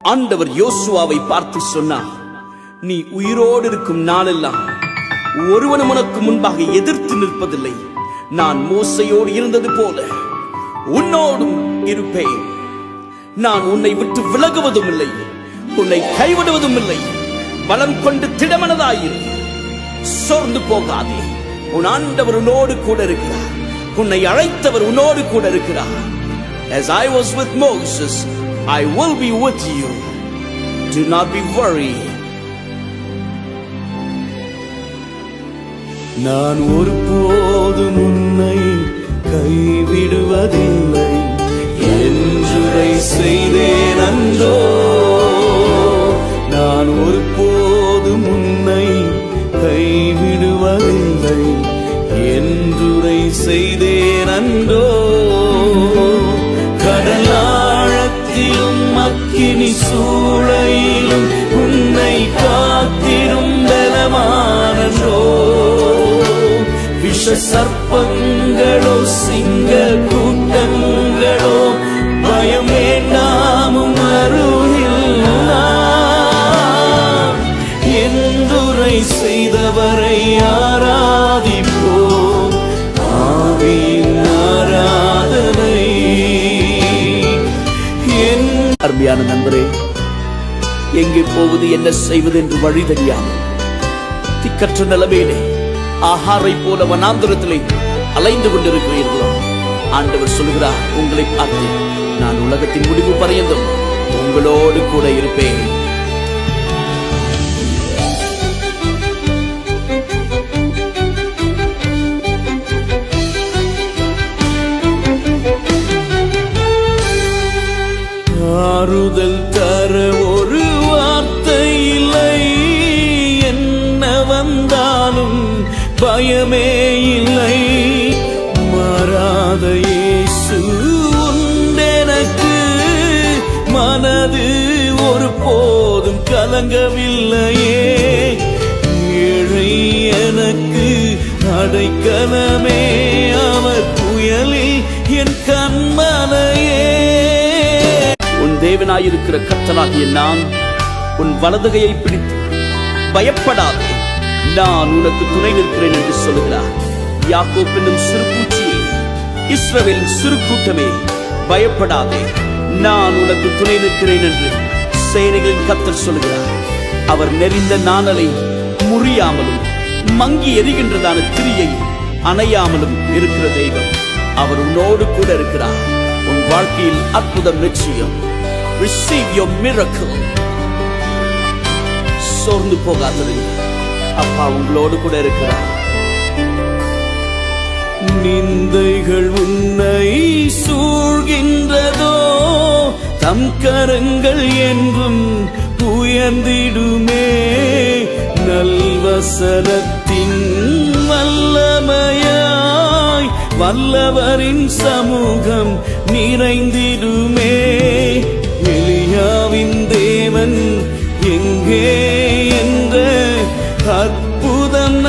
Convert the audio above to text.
ஆண்டவர் யோசுவாவை பார்த்து சொன்னார், நீ உயிரோடு இருக்கும் நாளெல்லாம் ஒருவனும் உனக்கு முன்பாக எதிர்த்து நிற்பதில்லை. நான் மோசையோடு இருந்தது போல உன்னோடும் இருப்பேன். நான் உன்னை விட்டு விலகுவதும் இல்லை, உன்னை கைவிடுவதும் இல்லை. பலம் கொண்டு திடமனதாயிரு, சோர்ந்து போகாதே. உன் ஆண்டவர் உன்னோடு கூட இருக்கிறார், உன்னை அழைத்தவர் உன்னோடு கூட இருக்கிறார். As I was with Moses, I will be with you. Do not be worried. நான் ஒருபோதும் உன்னை கைவிடுவதில்லை என்றுரை செய்தேன் அன்றோ. நான் ஒருபோதும் உன்னை கைவிடுவதில்லை என்றுரை செய்தேன் அன்றோ. கடலாழத்திலும் அக்கினி சூளையிலும் உன்னை காத்திடும் பலமானன்றோ. விஷ சர்ப்பங்களோ சிங்க கூட்டங்களோ பயம் வேண்டாமும் அருகில் நான் என்றுரை செய்தவரை ஆராதிப்போம். ஆவியின் ஆராதனை. அருமையான நண்பரே, எங்கே போவது என்ன செய்வது என்று வழி தெரியாமல் திக்கற்ற நிலைமையிலே ஆகாரை போல வனாந்தரத்திலே அலைந்து கொண்டிருக்கிறீர்களோ, ஆண்டவர் சொல்கிறார் உங்களை பார்த்து, நான் உலகத்தின் முடிவு பரியந்தம் உங்களோடு கூட இருப்பேன். ஆறுதல் தர ஒரு வார்த்தை இல்லை, என்ன வந்தாலும் பயமே இல்லை. மாறாத இயேசு உண்டெனக்கு, மனது ஒரு போதும் கலங்கவில்லையே. ஏழை எனக்கு அடைக்கலமே, அவர் புயலில் என் கண்மலையே. உன் தேவனாயிருக்கிற கர்த்தராகிய நான் உன் வலதுகையை பிடித்து பயப்படாதே, நான் உனக்கு துணை நிற்கிறேன் என்று சொல்லுகிறார். யாக்கோப் என்னும் சிறு பூச்சியே, இஸ்ரவேலின் சிறு கூட்டமே, பயப்படாதே, நான் உனக்கு துணை நிற்கிறேன் என்று சேனைகளின் கர்த்தர் சொல்லுகிறார். அவர் நெறிந்த நாணலை முறியாமலும் மங்கி எரிகின்றதான திரியை அணையாமலும் இருக்கிற தெய்வம். அவர் உன்னோடு கூட இருக்கிறார். உன் வாழ்க்கையில் அற்புதம் நிச்சயம். Receive your miracle. சோர்ந்து போகாதீங்க, அப்பா உங்களோடு கூட இருக்கிறார். நிந்தைகள் உன்னை சூழ்கின்றதோ, தம் கரங்கள் என்றும் உயர்ந்திடுமே. நல்வசனத்தின் வல்லமையாய் வல்லவரின் சமூகம் நிறைந்திடுமே. எலியாவின் தேவன் எங்கே என்ற அற்புதம்